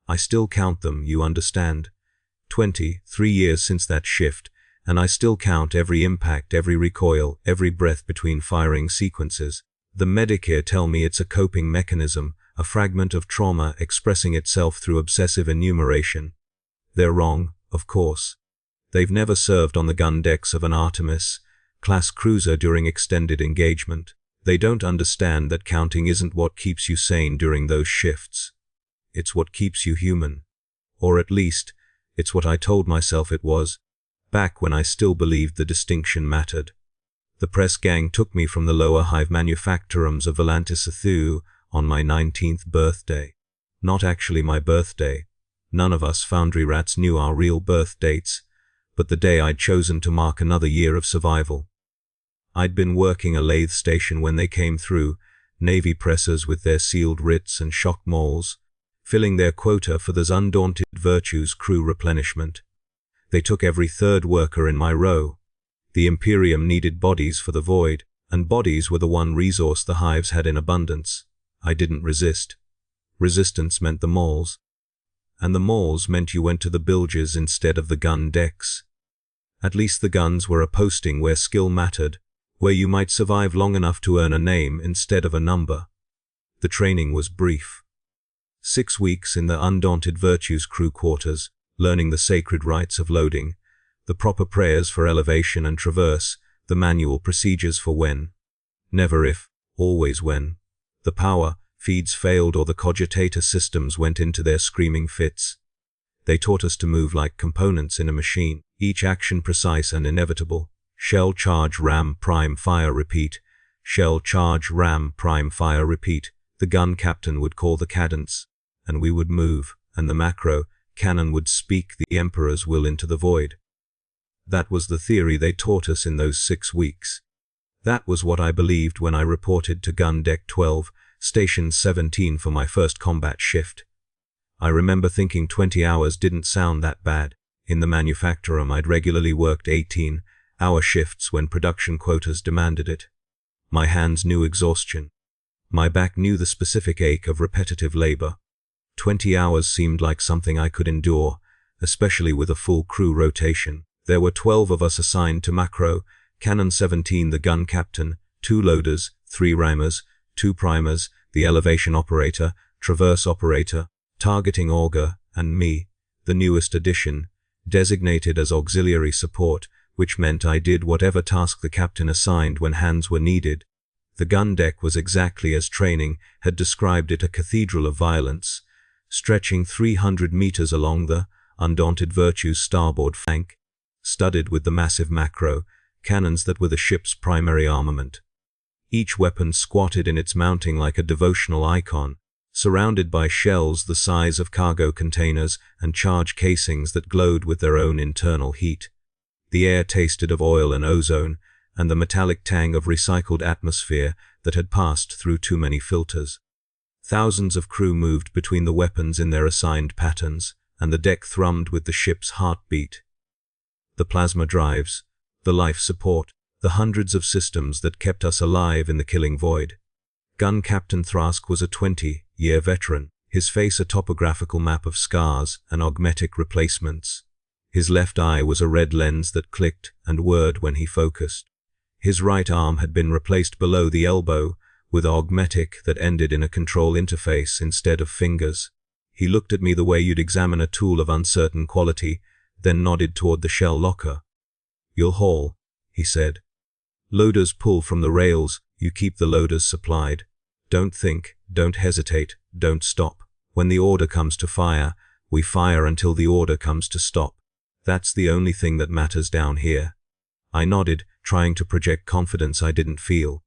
I still count them, you understand. 23 years since that shift, and I still count every impact, every recoil, every breath between firing sequences. The medic here tell me it's a coping mechanism, a fragment of trauma expressing itself through obsessive enumeration. They're wrong, of course. They've never served on the gun decks of an Artemis-class cruiser during extended engagement. They don't understand that counting isn't what keeps you sane during those shifts. It's what keeps you human. Or at least, it's what I told myself it was, back when I still believed the distinction mattered. The press gang took me from the lower hive manufactorums of Volantis on my 19th birthday. Not actually my birthday. None of us foundry rats knew our real birth dates, but the day I'd chosen to mark another year of survival. I'd been working a lathe station when they came through, Navy pressers with their sealed writs and shock molds, filling their quota for the undaunted Virtue's crew replenishment. They took every third worker in my row. The Imperium needed bodies for the void, and bodies were the one resource the hives had in abundance. I didn't resist. Resistance meant the moles. And the moles meant you went to the bilges instead of the gun decks. At least the guns were a posting where skill mattered, where you might survive long enough to earn a name instead of a number. The training was brief. 6 weeks in the undaunted Virtue's crew quarters, learning the sacred rites of loading, the proper prayers for elevation and traverse, the manual procedures for when, never if, always when, the power feeds failed or the cogitator systems went into their screaming fits. They taught us to move like components in a machine, each action precise and inevitable. Shell charge ram prime fire repeat. Shell charge ram prime fire repeat. The gun captain would call the cadence, and we would move, and the Macrocannon would speak the Emperor's will into the void. That was the theory they taught us in those 6 weeks. That was what I believed when I reported to Gun Deck 12, Station 17 for my first combat shift. I remember thinking 20 hours didn't sound that bad. In the manufactorum I'd regularly worked 18-hour shifts when production quotas demanded it. My hands knew exhaustion. My back knew the specific ache of repetitive labor. 20 hours seemed like something I could endure, especially with a full crew rotation. There were 12 of us assigned to Macrocannon 17, the gun captain, 2 loaders, 3 rammers, 2 primers, the elevation operator, traverse operator, targeting auger, and me, the newest addition, designated as auxiliary support, which meant I did whatever task the captain assigned when hands were needed. The gun deck was exactly as training had described it, a cathedral of violence, stretching 300 meters along the undaunted Virtue's starboard flank, studded with the massive Macrocannons that were the ship's primary armament. Each weapon squatted in its mounting like a devotional icon, surrounded by shells the size of cargo containers and charge casings that glowed with their own internal heat. The air tasted of oil and ozone, and the metallic tang of recycled atmosphere that had passed through too many filters. Thousands of crew moved between the weapons in their assigned patterns, and the deck thrummed with the ship's heartbeat. The plasma drives, the life support, the hundreds of systems that kept us alive in the killing void. Gun Captain Thrask was a 20-year veteran, his face a topographical map of scars and augmetic replacements. His left eye was a red lens that clicked and whirred when he focused. His right arm had been replaced below the elbow with augmetic that ended in a control interface instead of fingers. He looked at me the way you'd examine a tool of uncertain quality, then nodded toward the shell locker. "You'll haul," he said. "Loaders pull from the rails, you keep the loaders supplied. Don't think, don't hesitate, don't stop. When the order comes to fire, we fire until the order comes to stop. That's the only thing that matters down here." I nodded, trying to project confidence I didn't feel.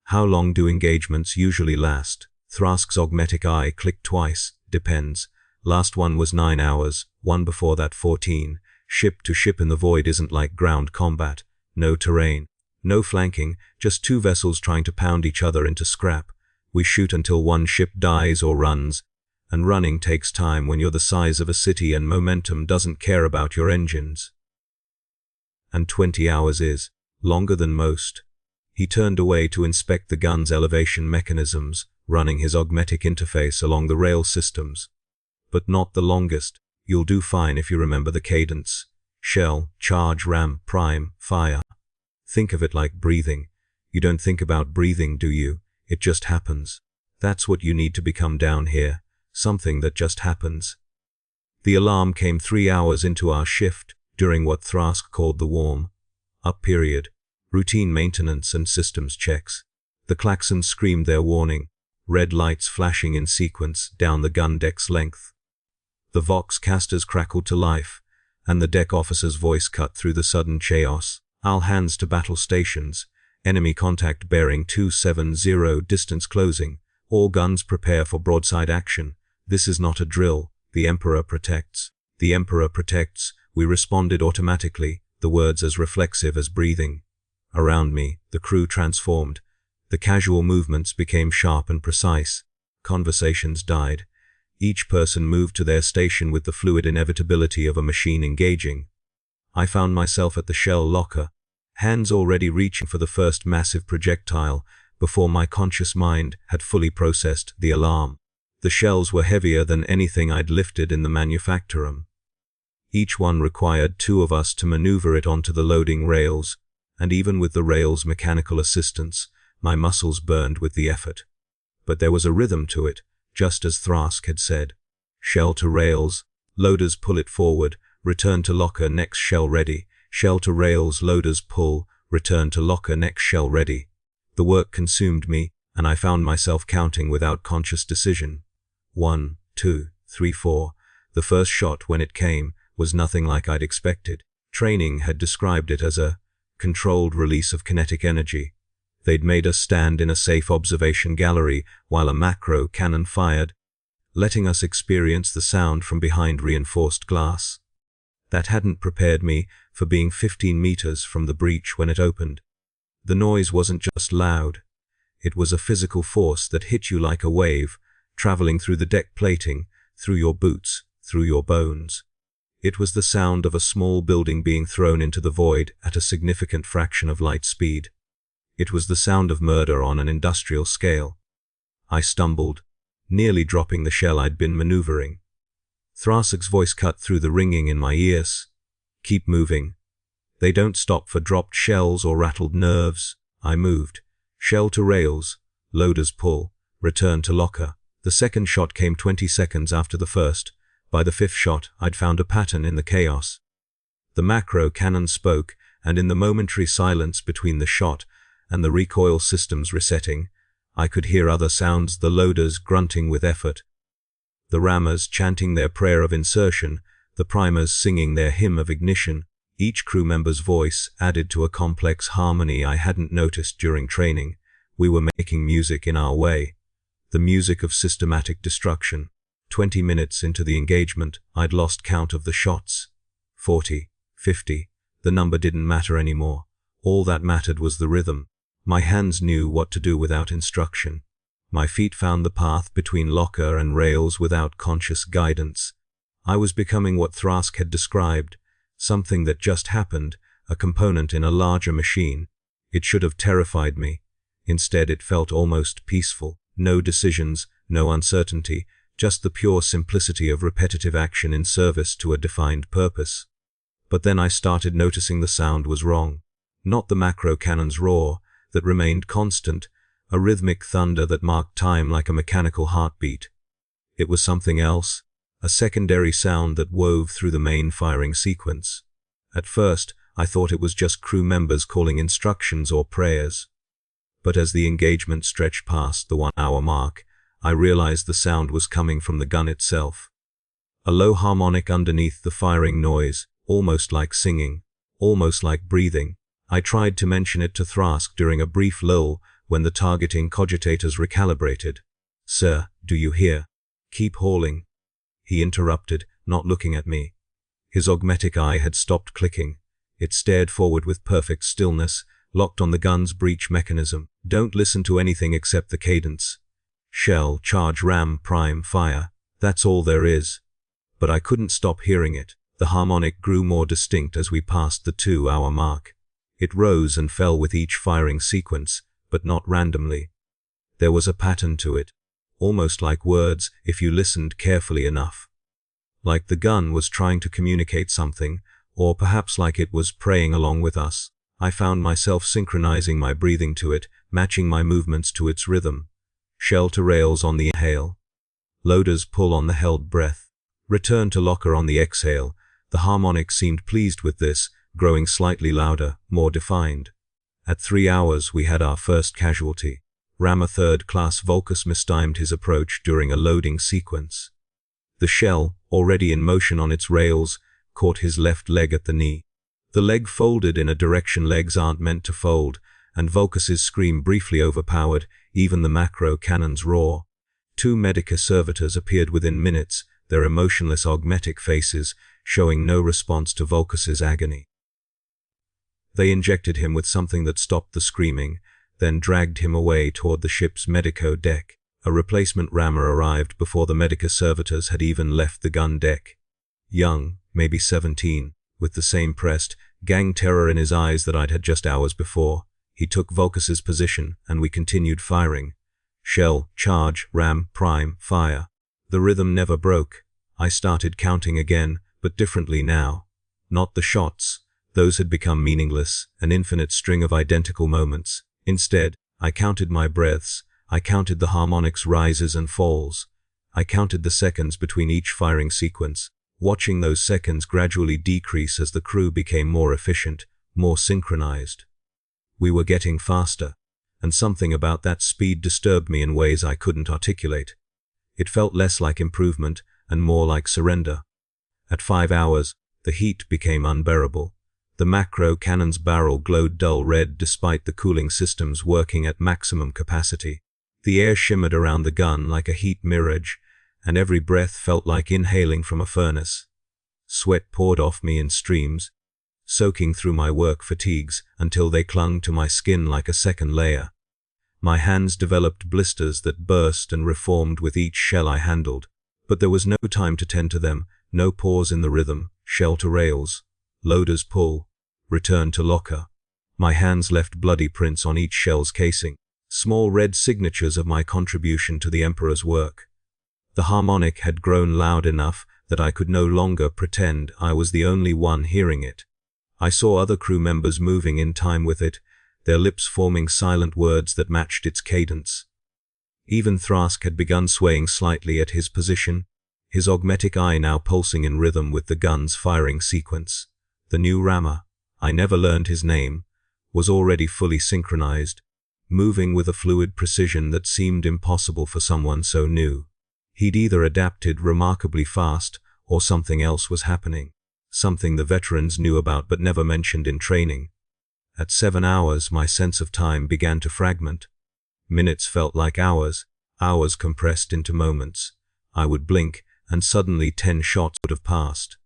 "How long do engagements usually last?" Thrask's augmetic eye clicked twice. "Depends. Last one was 9 hours, one before that 14. Ship to ship in the void isn't like ground combat. No terrain, no flanking, just 2 vessels trying to pound each other into scrap. We shoot until one ship dies or runs, and running takes time when you're the size of a city and momentum doesn't care about your engines. And 20 hours is longer than most." He turned away to inspect the gun's elevation mechanisms, running his augmetic interface along the rail systems. but not the longest. You'll do fine if you remember the cadence. Shell, charge, ram, prime, fire. Think of it like breathing. You don't think about breathing, do you? It just happens. That's what you need to become down here. Something that just happens. The alarm came 3 hours into our shift, during what Thrask called the warm-up period. Routine maintenance and systems checks. The klaxons screamed their warning, red lights flashing in sequence down the gun deck's length. The Vox casters crackled to life, and the deck officer's voice cut through the sudden chaos. All hands to battle stations. Enemy contact bearing 270, distance closing. All guns prepare for broadside action. This is not a drill. The Emperor protects. The Emperor protects. We responded automatically, the words as reflexive as breathing. Around me, the crew transformed. The casual movements became sharp and precise. Conversations died. Each person moved to their station with the fluid inevitability of a machine engaging. I found myself at the shell locker, hands already reaching for the first massive projectile before my conscious mind had fully processed the alarm. The shells were heavier than anything I'd lifted in the manufactorum. Each one required 2 of us to maneuver it onto the loading rails, and even with the rails' mechanical assistance, my muscles burned with the effort. But there was a rhythm to it, just as Thrask had said. Shell to rails, loaders pull it forward, return to locker, next shell ready. Shell to rails, loaders pull, return to locker, next shell ready. The work consumed me, and I found myself counting without conscious decision. 1, 2, 3, 4. The first shot, when it came, was nothing like I'd expected. Training had described it as a controlled release of kinetic energy. They'd made us stand in a safe observation gallery while a macrocannon fired, letting us experience the sound from behind reinforced glass. That hadn't prepared me for being 15 meters from the breach when it opened. The noise wasn't just loud. It was a physical force that hit you like a wave, traveling through the deck plating, through your boots, through your bones. It was the sound of a small building being thrown into the void at a significant fraction of light speed. It was the sound of murder on an industrial scale. I stumbled, nearly dropping the shell I'd been maneuvering. Thrask's voice cut through the ringing in my ears. Keep moving. They don't stop for dropped shells or rattled nerves. I moved. Shell to rails, loaders pull, return to locker. The second shot came 20 seconds after the first. By the 5th shot, I'd found a pattern in the chaos. The macrocannon spoke, and in the momentary silence between the shot and the recoil systems resetting, I could hear other sounds, the loaders grunting with effort, the rammers chanting their prayer of insertion, the primers singing their hymn of ignition. Each crew member's voice added to a complex harmony I hadn't noticed during training. We were making music in our way, the music of systematic destruction. 20 minutes into the engagement, I'd lost count of the shots. 40, 50, the number didn't matter anymore. All that mattered was the rhythm. My hands knew what to do without instruction. My feet found the path between locker and rails without conscious guidance. I was becoming what Thrask had described, something that just happened, a component in a larger machine. It should have terrified me. Instead, it felt almost peaceful. No decisions, no uncertainty, just the pure simplicity of repetitive action in service to a defined purpose. But then I started noticing the sound was wrong. Not the macrocannon's roar, that remained constant, a rhythmic thunder that marked time like a mechanical heartbeat. It was something else, a secondary sound that wove through the main firing sequence. At first, I thought it was just crew members calling instructions or prayers. But as the engagement stretched past the 1-hour mark, I realized the sound was coming from the gun itself. A low harmonic underneath the firing noise, almost like singing, almost like breathing. I tried to mention it to Thrask during a brief lull when the targeting cogitators recalibrated. "Sir, do you hear? Keep hauling." He interrupted, not looking at me. His augmetic eye had stopped clicking. It stared forward with perfect stillness, locked on the gun's breech mechanism. "Don't listen to anything except the cadence. Shell, charge, ram, prime, fire. That's all there is." But I couldn't stop hearing it. The harmonic grew more distinct as we passed the 2-hour mark. It rose and fell with each firing sequence, but not randomly. There was a pattern to it, almost like words if you listened carefully enough. Like the gun was trying to communicate something, or perhaps like it was praying along with us. I found myself synchronizing my breathing to it, matching my movements to its rhythm. Shell to rails on the inhale. Loaders pull on the held breath. Return to locker on the exhale. The harmonic seemed pleased with this, growing slightly louder, more defined. At 3 hours we had our first casualty. Rammer 3rd Class Vulcus mistimed his approach during a loading sequence. The shell, already in motion on its rails, caught his left leg at the knee. The leg folded in a direction legs aren't meant to fold, and Vulcus's scream briefly overpowered even the Macrocannon's roar. 2 Medica servitors appeared within minutes, their emotionless augmetic faces showing no response to Vulcus's agony. They injected him with something that stopped the screaming, then dragged him away toward the ship's medico deck. A replacement rammer arrived before the Medica servitors had even left the gun deck. Young, maybe 17, with the same pressed, gang terror in his eyes that I'd had just hours before. He took Vulcus's position, and we continued firing. Shell, charge, ram, prime, fire. The rhythm never broke. I started counting again, but differently now. Not the shots. Those had become meaningless, an infinite string of identical moments. Instead, I counted my breaths. I counted the harmonic's rises and falls. I counted the seconds between each firing sequence, watching those seconds gradually decrease as the crew became more efficient, more synchronized. We were getting faster, and something about that speed disturbed me in ways I couldn't articulate. It felt less like improvement and more like surrender. At 5 hours, the heat became unbearable. The Macrocannon's barrel glowed dull red despite the cooling systems working at maximum capacity. The air shimmered around the gun like a heat mirage, and every breath felt like inhaling from a furnace. Sweat poured off me in streams, soaking through my work fatigues until they clung to my skin like a second layer. My hands developed blisters that burst and reformed with each shell I handled, but there was no time to tend to them, no pause in the rhythm. Shell to rails, loaders pull, return to locker. My hands left bloody prints on each shell's casing, small red signatures of my contribution to the Emperor's work. The harmonic had grown loud enough that I could no longer pretend I was the only one hearing it. I saw other crew members moving in time with it, their lips forming silent words that matched its cadence. Even Thrask had begun swaying slightly at his position, his augmetic eye now pulsing in rhythm with the gun's firing sequence. The new rammer, I never learned his name, was already fully synchronized, moving with a fluid precision that seemed impossible for someone so new. He'd either adapted remarkably fast, or something else was happening, something the veterans knew about but never mentioned in training. At 7 hours, my sense of time began to fragment. Minutes felt like hours, hours compressed into moments. I would blink, and suddenly 10 shots would have passed.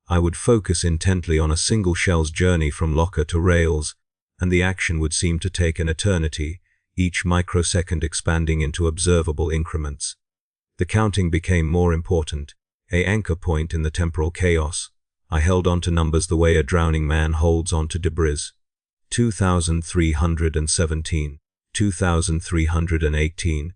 I would focus intently on a single shell's journey from locker to rails, and the action would seem to take an eternity, each microsecond expanding into observable increments. The counting became more important, an anchor point in the temporal chaos. I held on to numbers the way a drowning man holds on to debris. 2,317, 2,318,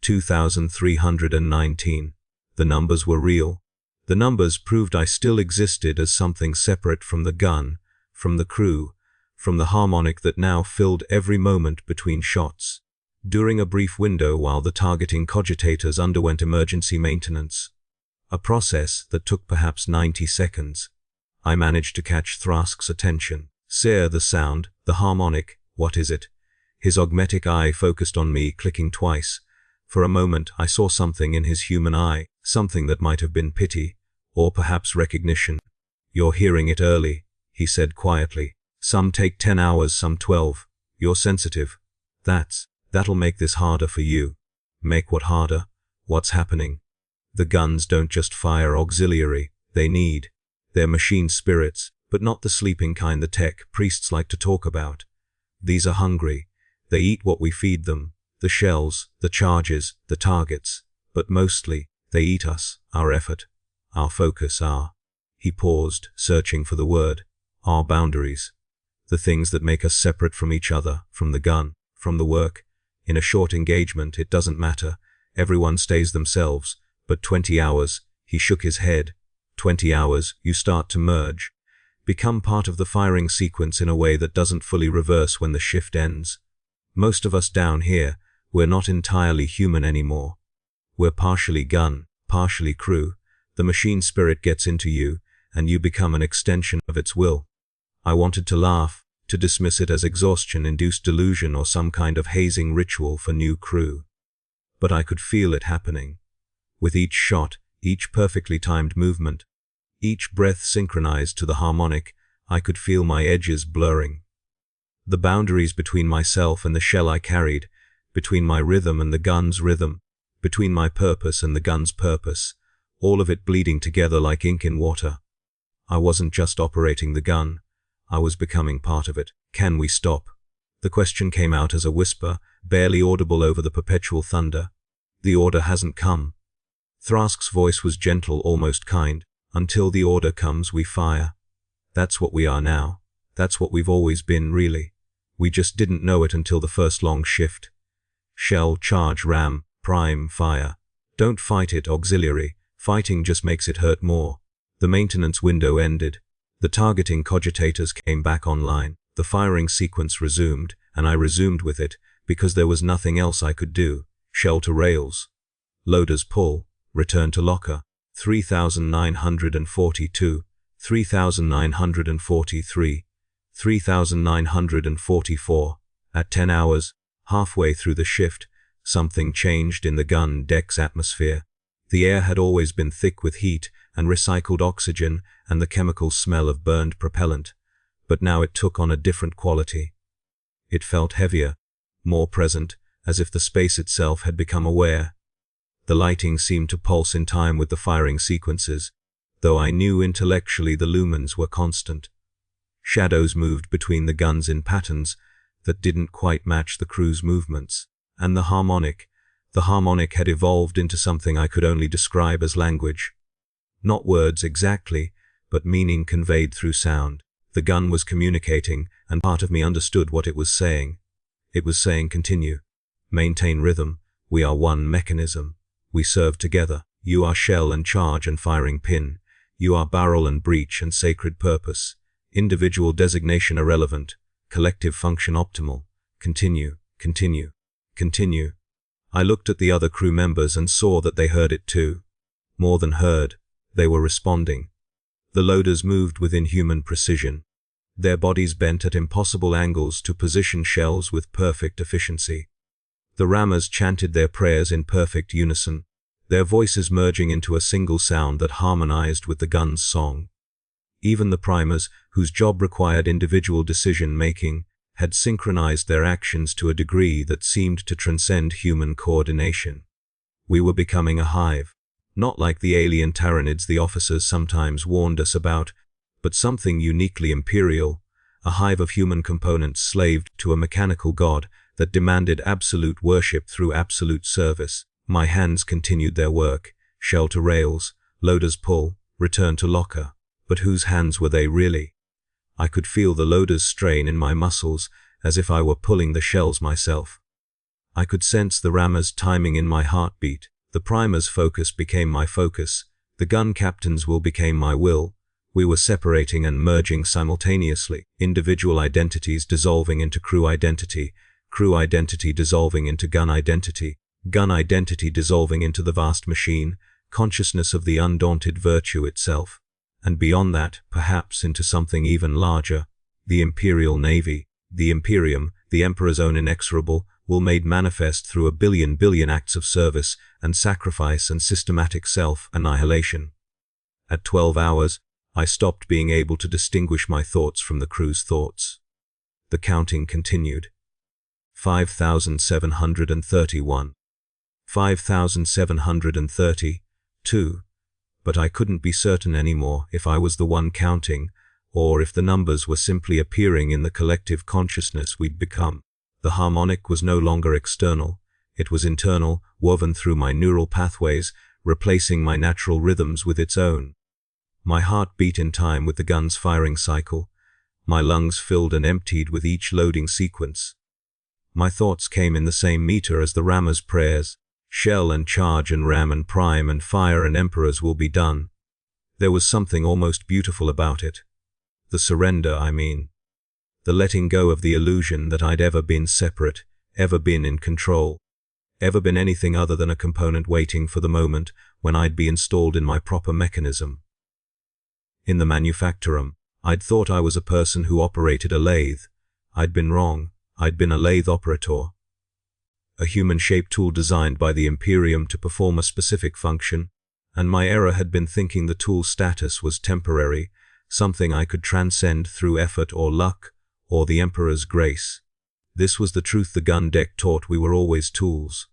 2,319. The numbers were real. The numbers proved I still existed as something separate from the gun, from the crew, from the harmonic that now filled every moment between shots. During a brief window while the targeting cogitators underwent emergency maintenance, a process that took perhaps 90 seconds, I managed to catch Thrask's attention. Sir, the sound, the harmonic, what is it? His augmetic eye focused on me, clicking twice. For a moment I saw something in his human eye, something that might have been pity, or perhaps recognition. You're hearing it early, he said quietly. Some take 10 hours, some 12. You're sensitive. That'll make this harder for you. Make what harder? What's happening? The guns don't just fire auxiliary, they need. They're machine spirits, but not the sleeping kind the tech priests like to talk about. These are hungry. They eat what we feed them, the shells, the charges, the targets, but mostly, they eat us, our effort, our focus, He paused, searching for the word, our boundaries. The things that make us separate from each other, from the gun, from the work. In a short engagement, it doesn't matter. Everyone stays themselves, but 20 hours, he shook his head. 20 hours, you start to merge. Become part of the firing sequence in a way that doesn't fully reverse when the shift ends. Most of us down here, we're not entirely human anymore. We're partially gun, partially crew. The machine spirit gets into you, and you become an extension of its will. I wanted to laugh, to dismiss it as exhaustion-induced delusion or some kind of hazing ritual for new crew. But I could feel it happening. With each shot, each perfectly timed movement, each breath synchronized to the harmonic, I could feel my edges blurring. The boundaries between myself and the shell I carried, between my rhythm and the gun's rhythm, between my purpose and the gun's purpose, all of it bleeding together like ink in water. I wasn't just operating the gun, I was becoming part of it. Can we stop? The question came out as a whisper, barely audible over the perpetual thunder. The order hasn't come. Thrask's voice was gentle, almost kind. Until the order comes, we fire. That's what we are now. That's what we've always been, really. We just didn't know it until the first long shift. Shell, charge, ram, prime, fire. Don't fight it, auxiliary. Fighting just makes it hurt more. The maintenance window ended. The targeting cogitators came back online. The firing sequence resumed, and I resumed with it, because there was nothing else I could do. Shell to rails. Loaders pull. Return to locker. 3,942, 3,943, 3,944. At 10 hours, halfway through the shift, something changed in the gun deck's atmosphere. The air had always been thick with heat and recycled oxygen and the chemical smell of burned propellant, but now it took on a different quality. It felt heavier, more present, as if the space itself had become aware. The lighting seemed to pulse in time with the firing sequences, though I knew intellectually the lumens were constant. Shadows moved between the guns in patterns that didn't quite match the crew's movements, and the harmonic had evolved into something I could only describe as language. Not words exactly, but meaning conveyed through sound. The gun was communicating, and part of me understood what it was saying. It was saying, continue. Maintain rhythm. We are one mechanism. We serve together. You are shell and charge and firing pin. You are barrel and breach and sacred purpose. Individual designation irrelevant. Collective function optimal. Continue, continue, continue. I looked at the other crew members and saw that they heard it too. More than heard, they were responding. The loaders moved with inhuman precision. Their bodies bent at impossible angles to position shells with perfect efficiency. The rammers chanted their prayers in perfect unison, their voices merging into a single sound that harmonized with the gun's song. Even the primers, whose job required individual decision-making, had synchronized their actions to a degree that seemed to transcend human coordination. We were becoming a hive, not like the alien tyrannids the officers sometimes warned us about, but something uniquely imperial, a hive of human components slaved to a mechanical god that demanded absolute worship through absolute service. My hands continued their work, shell to rails, loaders pull, return to locker. But whose hands were they really? I could feel the loaders strain in my muscles, as if I were pulling the shells myself. I could sense the rammers timing in my heartbeat. The primer's focus became my focus. The gun captain's will became my will. We were separating and merging simultaneously, individual identities dissolving into crew identity dissolving into gun identity dissolving into the vast machine, consciousness of the undaunted virtue itself. And beyond that, perhaps into something even larger, the Imperial Navy, the Imperium, the Emperor's own inexorable, will made manifest through a billion acts of service and sacrifice and systematic self-annihilation. At 12 hours, I stopped being able to distinguish my thoughts from the crew's thoughts. The counting continued. 5,731. 5,730. 2. But I couldn't be certain anymore if I was the one counting, or if the numbers were simply appearing in the collective consciousness we'd become. The harmonic was no longer external, it was internal, woven through my neural pathways, replacing my natural rhythms with its own. My heart beat in time with the gun's firing cycle. My lungs filled and emptied with each loading sequence. My thoughts came in the same meter as the rammer's prayers. Shell and charge and ram and prime and fire and emperors will be done. There was something almost beautiful about it. The surrender, I mean. The letting go of the illusion that I'd ever been separate, ever been in control, ever been anything other than a component waiting for the moment when I'd be installed in my proper mechanism. In the manufactorum, I'd thought I was a person who operated a lathe. I'd been wrong. I'd been a lathe operator. A human-shaped tool designed by the Imperium to perform a specific function, and my error had been thinking the tool's status was temporary, something I could transcend through effort or luck, or the Emperor's grace. This was the truth the gun deck taught: we were always tools,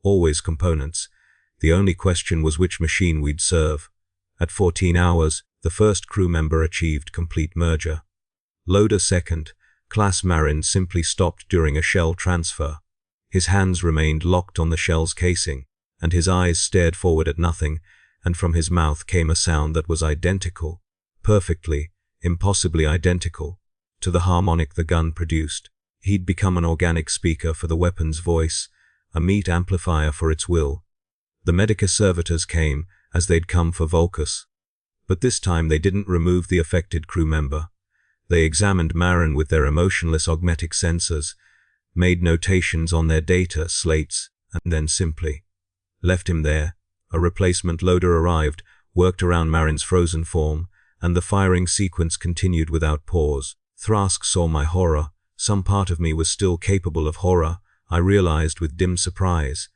always components. The only question was which machine we'd serve. At 14 hours, the first crew member achieved complete merger. Loader second, Class Marin, simply stopped during a shell transfer. His hands remained locked on the shell's casing, and his eyes stared forward at nothing, and from his mouth came a sound that was identical, perfectly, impossibly identical, to the harmonic the gun produced. He'd become an organic speaker for the weapon's voice, a meat amplifier for its will. The Medica servitors came, as they'd come for Vulcus. But this time they didn't remove the affected crew member. They examined Marin with their emotionless augmetic sensors, made notations on their data slates, and then simply left him there. A replacement loader arrived, worked around Marin's frozen form, and the firing sequence continued without pause. Thrask saw my horror. Some part of me was still capable of horror, I realized with dim surprise,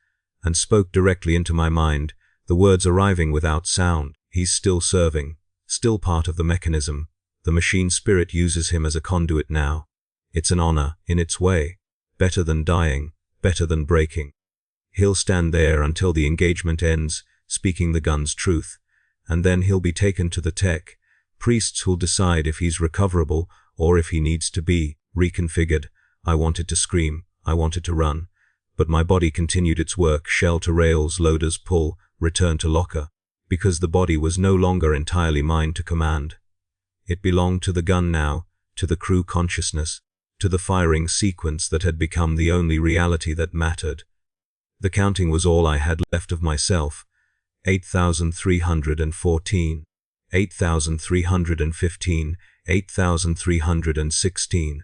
and spoke directly into my mind, the words arriving without sound. He's still serving, still part of the mechanism. The machine spirit uses him as a conduit now. It's an honor, in its way. Better than dying, better than breaking. He'll stand there until the engagement ends, speaking the gun's truth, and then he'll be taken to the tech. Priests who'll decide if he's recoverable or if he needs to be reconfigured. I wanted to scream, I wanted to run, but my body continued its work: shell to rails, loaders pull, return to locker, because the body was no longer entirely mine to command. It belonged to the gun now, to the crew consciousness, to the firing sequence that had become the only reality that mattered. The counting was all I had left of myself. 8,314, 8,315, 8,316.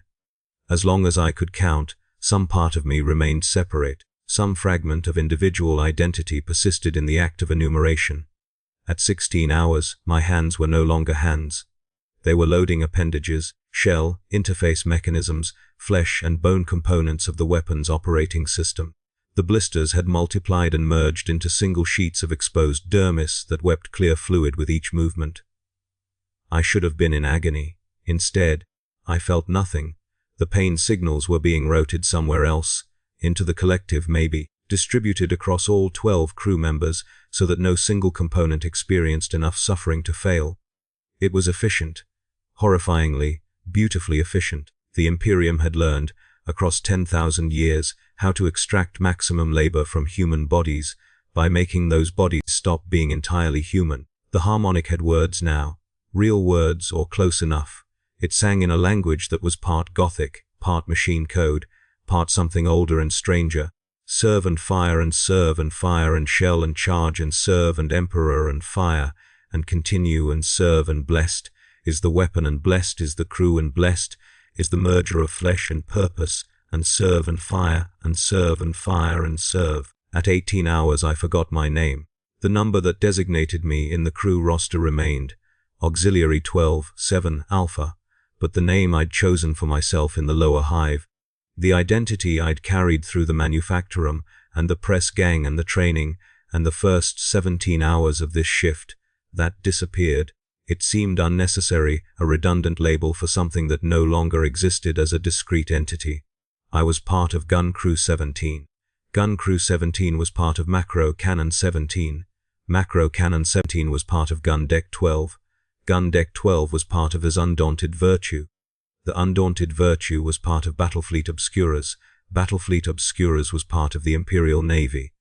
As long as I could count, some part of me remained separate. Some fragment of individual identity persisted in the act of enumeration. At 16 hours, my hands were no longer hands. They were loading appendages, shell, interface mechanisms, flesh and bone components of the weapon's operating system. The blisters had multiplied and merged into single sheets of exposed dermis that wept clear fluid with each movement. I should have been in agony. Instead, I felt nothing. The pain signals were being routed somewhere else, into the collective maybe, distributed across all 12 crew members so that no single component experienced enough suffering to fail. It was efficient. Horrifyingly, beautifully efficient. The Imperium had learned, across 10,000 years, how to extract maximum labor from human bodies by making those bodies stop being entirely human. The harmonic had words now, real words or close enough. It sang in a language that was part Gothic, part machine code, part something older and stranger. Serve and fire and serve and fire and shell and charge and serve and emperor and fire and continue and serve, and blessed is the weapon and blessed is the crew and blessed is the merger of flesh and purpose, and serve and fire and serve and fire and serve. At 18 hours I forgot my name. The number that designated me in the crew roster remained, Auxiliary 12-7 Alpha, but the name I'd chosen for myself in the lower hive, the identity I'd carried through the manufactorum and the press gang and the training and the first 17 hours of this shift, that disappeared. It seemed unnecessary, a redundant label for something that no longer existed as a discrete entity. I was part of Gun Crew 17. Gun Crew 17 was part of Macrocannon 17. Macrocannon 17 was part of Gun Deck 12. Gun Deck 12 was part of his Undaunted Virtue. The Undaunted Virtue was part of Battlefleet Obscuras. Battlefleet Obscuras was part of the Imperial Navy.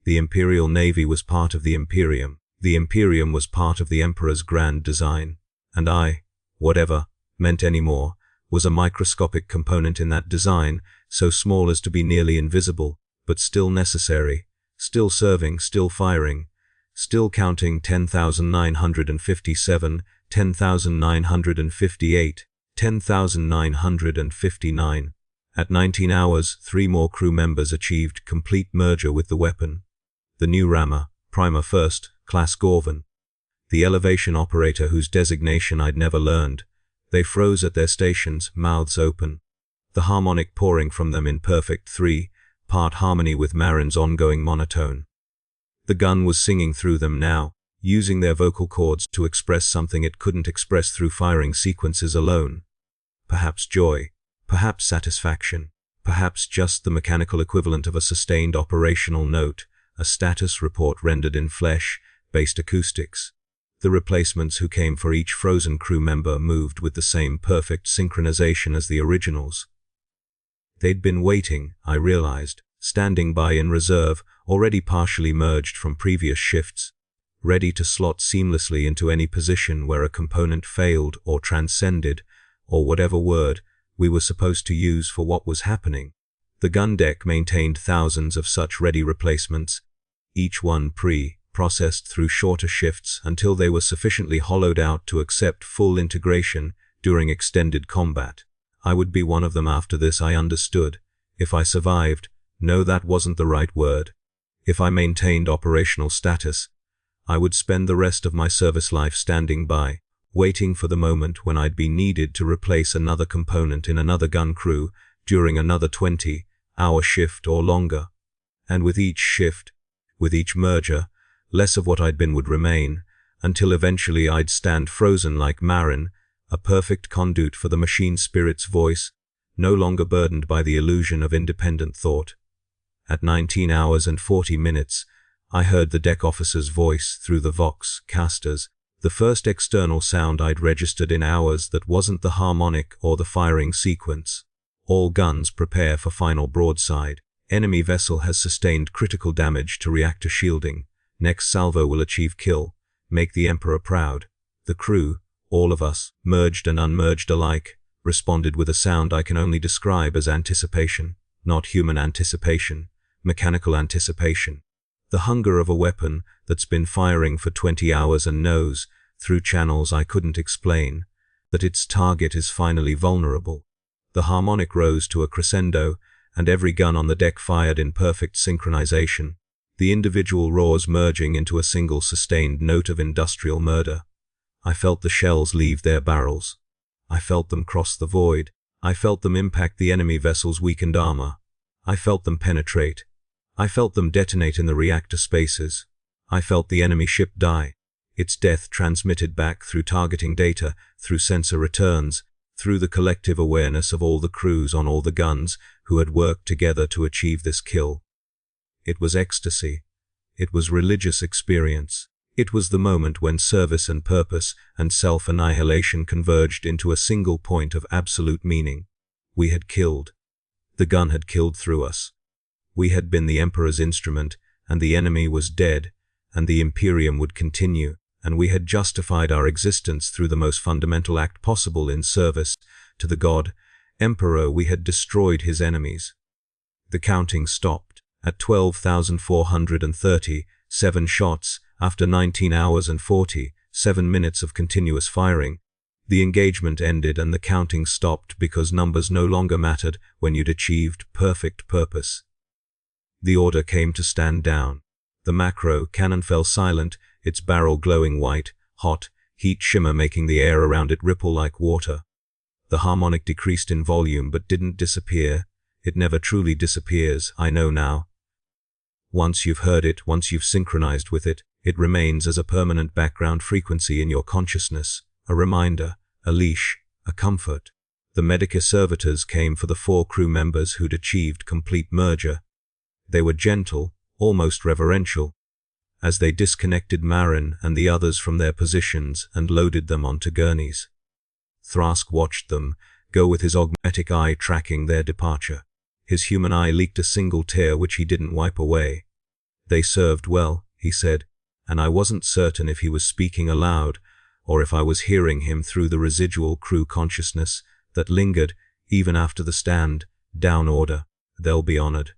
The Imperial Navy was part of the Imperium. The Imperium was part of the Emperor's grand design. And I, whatever, meant any more, was a microscopic component in that design, so small as to be nearly invisible, but still necessary, still serving, still firing, Still counting. 10,957, 10,958, 10,959. At 19 hours, 3 more crew members achieved complete merger with the weapon. The new rammer, Primer First, Class Gorvan. The elevation operator whose designation I'd never learned. They froze at their stations, mouths open. The harmonic pouring from them in perfect 3-part harmony with Marin's ongoing monotone. The gun was singing through them now, using their vocal cords to express something it couldn't express through firing sequences alone. Perhaps joy, perhaps satisfaction, perhaps just the mechanical equivalent of a sustained operational note, a status report rendered in flesh-based acoustics. The replacements who came for each frozen crew member moved with the same perfect synchronization as the originals. They'd been waiting, I realized, standing by in reserve, already partially merged from previous shifts, ready to slot seamlessly into any position where a component failed or transcended, or whatever word we were supposed to use for what was happening. The gun deck maintained thousands of such ready replacements, each one processed through shorter shifts until they were sufficiently hollowed out to accept full integration during extended combat. I would be one of them after this, I understood. If I survived, no, that wasn't the right word. If I maintained operational status, I would spend the rest of my service life standing by, waiting for the moment when I'd be needed to replace another component in another gun crew during another 20-hour shift or longer. And with each shift, with each merger, less of what I'd been would remain, until eventually I'd stand frozen like Marin, a perfect conduit for the machine spirit's voice, no longer burdened by the illusion of independent thought. At 19 hours and 40 minutes, I heard the deck officer's voice through the Vox casters, the first external sound I'd registered in hours that wasn't the harmonic or the firing sequence. All guns prepare for final broadside. Enemy vessel has sustained critical damage to reactor shielding. Next salvo will achieve kill, make the Emperor proud. The crew, all of us, merged and unmerged alike, responded with a sound I can only describe as anticipation. Not human anticipation, mechanical anticipation. The hunger of a weapon that's been firing for 20 hours and knows, through channels I couldn't explain, that its target is finally vulnerable. The harmonic rose to a crescendo, and every gun on the deck fired in perfect synchronization, the individual roars merging into a single sustained note of industrial murder. I felt the shells leave their barrels. I felt them cross the void. I felt them impact the enemy vessel's weakened armor. I felt them penetrate. I felt them detonate in the reactor spaces. I felt the enemy ship die. Its death transmitted back through targeting data, through sensor returns, through the collective awareness of all the crews on all the guns who had worked together to achieve this kill. It was ecstasy. It was religious experience. It was the moment when service and purpose and self-annihilation converged into a single point of absolute meaning. We had killed. The gun had killed through us. We had been the Emperor's instrument, and the enemy was dead, and the Imperium would continue, and we had justified our existence through the most fundamental act possible in service to the God, Emperor. We had destroyed his enemies. The counting stopped at 12,430, 7 shots, after 19 hours and 47 minutes of continuous firing. The engagement ended and the counting stopped because numbers no longer mattered when you'd achieved perfect purpose. The order came to stand down. The Macrocannon fell silent, its barrel glowing white, hot, heat shimmer making the air around it ripple like water. The harmonic decreased in volume but didn't disappear. It never truly disappears, I know now. Once you've heard it, once you've synchronized with it, it remains as a permanent background frequency in your consciousness, a reminder, a leash, a comfort. The Medica servitors came for the 4 crew members who'd achieved complete merger. They were gentle, almost reverential, as they disconnected Marin and the others from their positions and loaded them onto gurneys. Thrask watched them go with his augmetic eye tracking their departure. His human eye leaked a single tear which he didn't wipe away. They served well, he said, and I wasn't certain if he was speaking aloud or if I was hearing him through the residual crew consciousness that lingered even after the stand-down order. They'll be honored.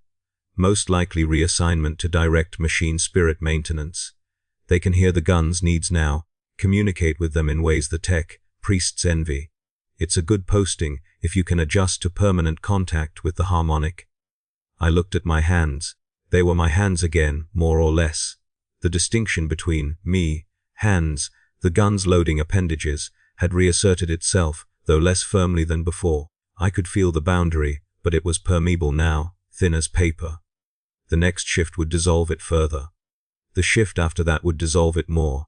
Most likely reassignment to direct machine spirit maintenance. They can hear the gun's needs now, communicate with them in ways the tech priests envy. It's a good posting if you can adjust to permanent contact with the harmonic. I looked at my hands. They were my hands again, more or less. The distinction between me, hands, the gun's loading appendages, had reasserted itself, though less firmly than before. I could feel the boundary, but it was permeable now, thin as paper. The next shift would dissolve it further. The shift after that would dissolve it more.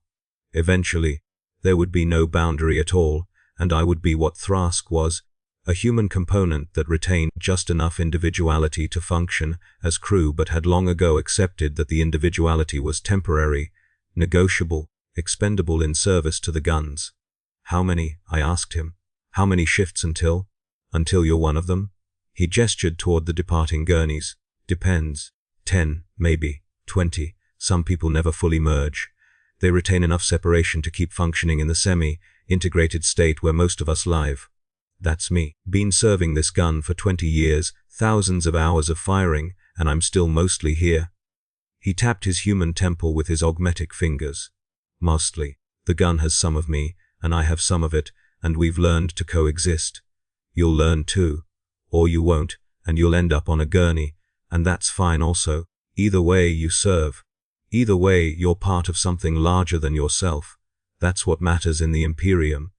Eventually, there would be no boundary at all, and I would be what Thrask was, a human component that retained just enough individuality to function as crew but had long ago accepted that the individuality was temporary, negotiable, expendable in service to the guns. How many? I asked him. How many shifts until? Until you're one of them? He gestured toward the departing gurneys. Depends. 10, maybe, 20. Some people never fully merge. They retain enough separation to keep functioning in the semi-integrated state where most of us live. That's me. Been serving this gun for 20 years, thousands of hours of firing, and I'm still mostly here. He tapped his human temple with his augmetic fingers. Mostly. The gun has some of me, and I have some of it, and we've learned to coexist. You'll learn too. Or you won't, and you'll end up on a gurney, and that's fine also. Either way, you serve. Either way, you're part of something larger than yourself. That's what matters in the Imperium.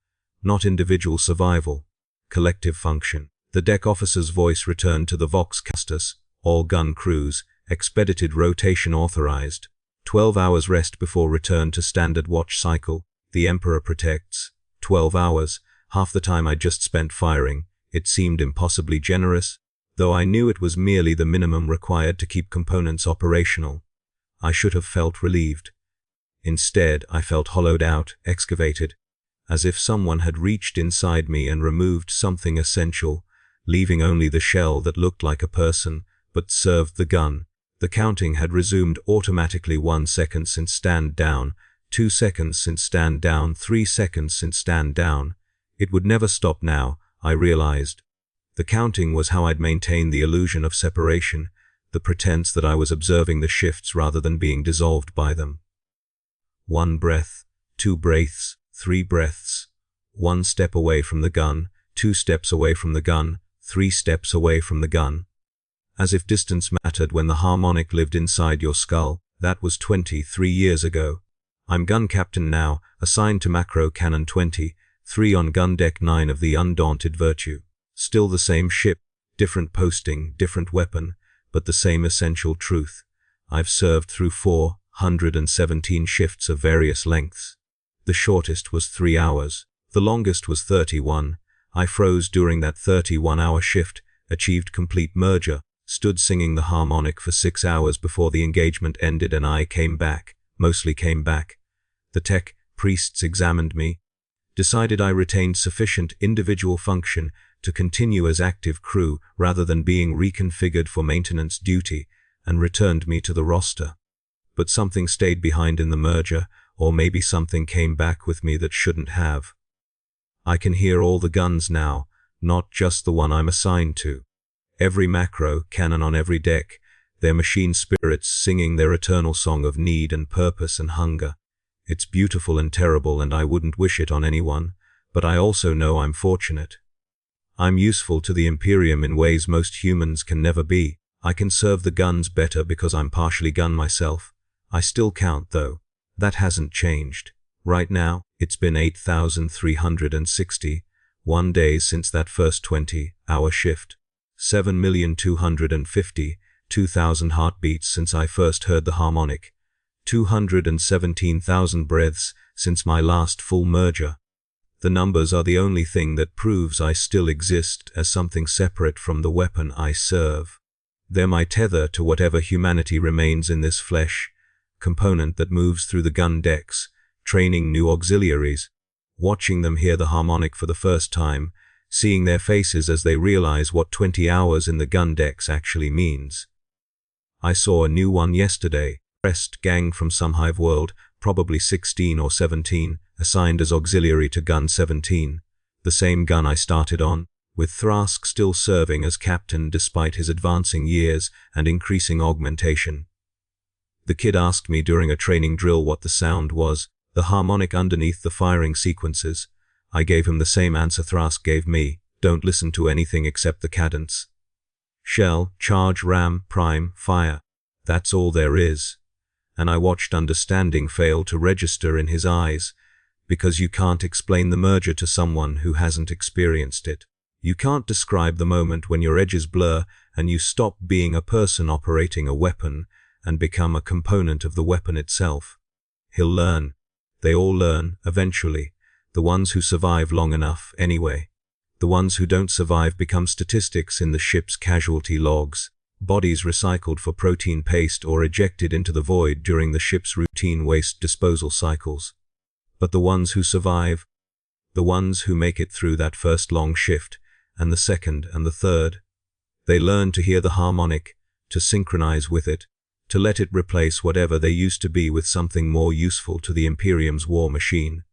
Not individual survival. Collective function. The deck officer's voice returned to the Vox Castus. All gun crews, expedited rotation authorized. 12 hours rest before return to standard watch cycle. The Emperor protects. 12 hours, half the time I just spent firing. It seemed impossibly generous, though I knew it was merely the minimum required to keep components operational. I should have felt relieved. Instead, I felt hollowed out, excavated, as if someone had reached inside me and removed something essential, leaving only the shell that looked like a person, but served the gun. The counting had resumed automatically. 1 second since stand down, 2 seconds since stand down, 3 seconds since stand down. It would never stop now, I realized. The counting was how I'd maintain the illusion of separation, the pretense that I was observing the shifts rather than being dissolved by them. 1 breath, 2 breaths, 3 breaths. 1 step away from the gun, 2 steps away from the gun, 3 steps away from the gun. As if distance mattered when the harmonic lived inside your skull. That was 23 years ago. I'm gun captain now, assigned to Macrocannon 20, 3 on gun deck 9 of the Undaunted Virtue. Still the same ship, different posting, different weapon, but the same essential truth. I've served through 417 shifts of various lengths. The shortest was 3 hours. The longest was 31. I froze during that 31-hour shift, achieved complete merger, stood singing the harmonic for 6 hours before the engagement ended, and I came back, mostly came back. The tech priests examined me, decided I retained sufficient individual function to continue as active crew rather than being reconfigured for maintenance duty, and returned me to the roster. But something stayed behind in the merger, or maybe something came back with me that shouldn't have. I can hear all the guns now, not just the one I'm assigned to. Every Macrocannon on every deck, their machine spirits singing their eternal song of need and purpose and hunger. It's beautiful and terrible, and I wouldn't wish it on anyone, but I also know I'm fortunate. I'm useful to the Imperium in ways most humans can never be. I can serve the guns better because I'm partially gun myself. I still count though. That hasn't changed. Right now, it's been 8,361 days since that first 20-hour shift. 7,252,000 heartbeats since I first heard the harmonic. 217,000 breaths since my last full merger. The numbers are the only thing that proves I still exist as something separate from the weapon I serve. They're my tether to whatever humanity remains in this flesh, component that moves through the gun decks, training new auxiliaries, watching them hear the harmonic for the first time, seeing their faces as they realize what 20 hours in the gun decks actually means. I saw a new one yesterday, pressed gang from some hive world, probably 16 or 17, assigned as auxiliary to gun 17, the same gun I started on, with Thrask still serving as captain despite his advancing years and increasing augmentation. The kid asked me during a training drill what the sound was, the harmonic underneath the firing sequences. I gave him the same answer Thrask gave me: don't listen to anything except the cadence. Shell, charge, ram, prime, fire. That's all there is. And I watched understanding fail to register in his eyes, because you can't explain the merger to someone who hasn't experienced it. You can't describe the moment when your edges blur and you stop being a person operating a weapon and become a component of the weapon itself. He'll learn. They all learn, eventually. The ones who survive long enough, anyway. The ones who don't survive become statistics in the ship's casualty logs, bodies recycled for protein paste or ejected into the void during the ship's routine waste disposal cycles. But the ones who survive, the ones who make it through that first long shift, and the second and the third, they learn to hear the harmonic, to synchronize with it, to let it replace whatever they used to be with something more useful to the Imperium's war machine.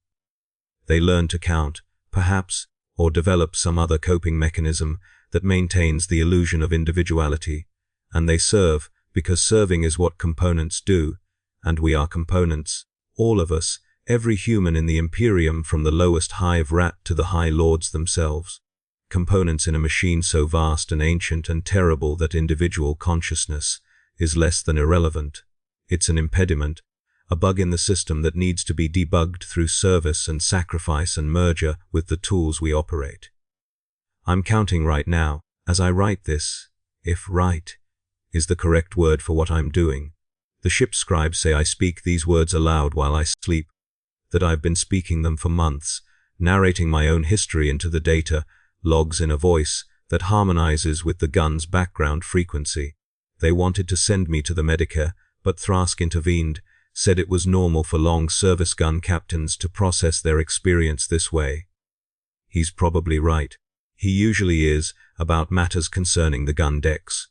They learn to count, perhaps, or develop some other coping mechanism that maintains the illusion of individuality, and they serve, because serving is what components do, and we are components, all of us, every human in the Imperium from the lowest hive rat to the High Lords themselves. Components in a machine so vast and ancient and terrible that individual consciousness is less than irrelevant. It's an impediment, a bug in the system that needs to be debugged through service and sacrifice and merger with the tools we operate. I'm counting right now, as I write this, if right is the correct word for what I'm doing. The ship's scribes say I speak these words aloud while I sleep, that I've been speaking them for months, narrating my own history into the data, logs in a voice that harmonizes with the gun's background frequency. They wanted to send me to the Medicare, but Thrask intervened, said it was normal for long-service gun captains to process their experience this way. He's probably right. He usually is, about matters concerning the gun decks.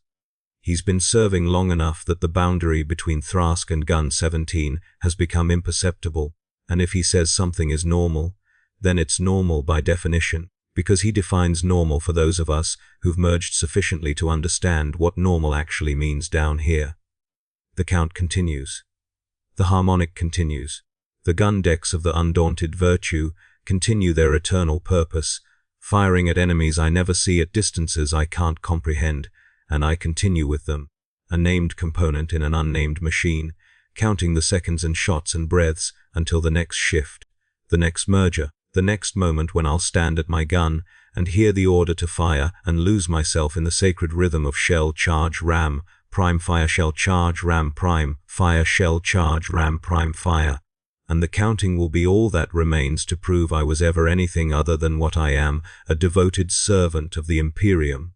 He's been serving long enough that the boundary between Thrask and Gun 17 has become imperceptible, and if he says something is normal, then it's normal by definition, because he defines normal for those of us who've merged sufficiently to understand what normal actually means down here. The count continues. The harmonic continues. The gun decks of the undaunted virtue continue their eternal purpose, firing at enemies I never see at distances I can't comprehend, and I continue with them, a named component in an unnamed machine, counting the seconds and shots and breaths until the next shift, the next merger, the next moment when I'll stand at my gun and hear the order to fire and lose myself in the sacred rhythm of shell, charge, ram, prime, fire, shell, charge, ram, prime, fire, shell, charge, ram, prime, fire. And the counting will be all that remains to prove I was ever anything other than what I am, a devoted servant of the Imperium.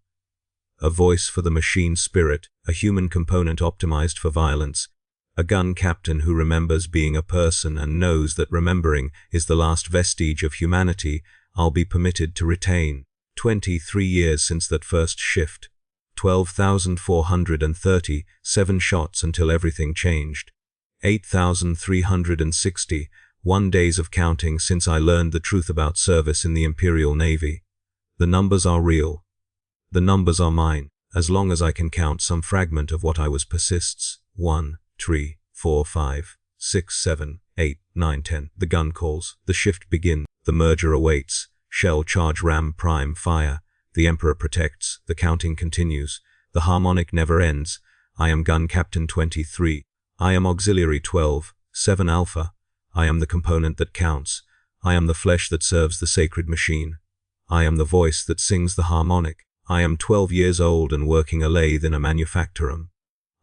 A voice for the machine spirit, a human component optimized for violence, a gun captain who remembers being a person and knows that remembering is the last vestige of humanity I'll be permitted to retain. 23 years since that first shift. 12,430, 7 shots until everything changed. 8,360, 1 days of counting since I learned the truth about service in the Imperial Navy. The numbers are real. The numbers are mine, as long as I can count some fragment of what I was persists. 1, 3, 4, 5, 6, 7, 8, 9, 10. The gun calls. The shift begins. The merger awaits. Shell, charge, ram, prime, fire. The Emperor protects. The counting continues. The harmonic never ends. I am Gun Captain 23. I am Auxiliary 12, 7 Alpha. I am the component that counts. I am the flesh that serves the sacred machine. I am the voice that sings the harmonic. I am 12 years old and working a lathe in a manufactorum.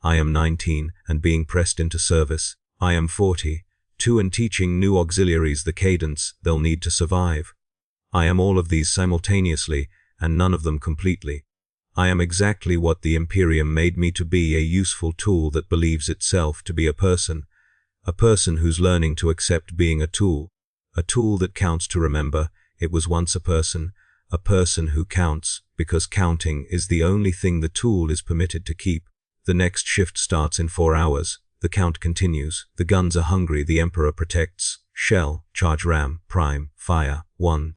I am 19 and being pressed into service. I am 40, 2 and teaching new auxiliaries the cadence they'll need to survive. I am all of these simultaneously and none of them completely. I am exactly what the Imperium made me to be, a useful tool that believes itself to be a person who's learning to accept being a tool that counts to remember it was once a person who counts because counting is the only thing the tool is permitted to keep. The next shift starts in 4 hours. The count continues. The guns are hungry. The Emperor protects. Shell, charge, ram, prime, fire. 1,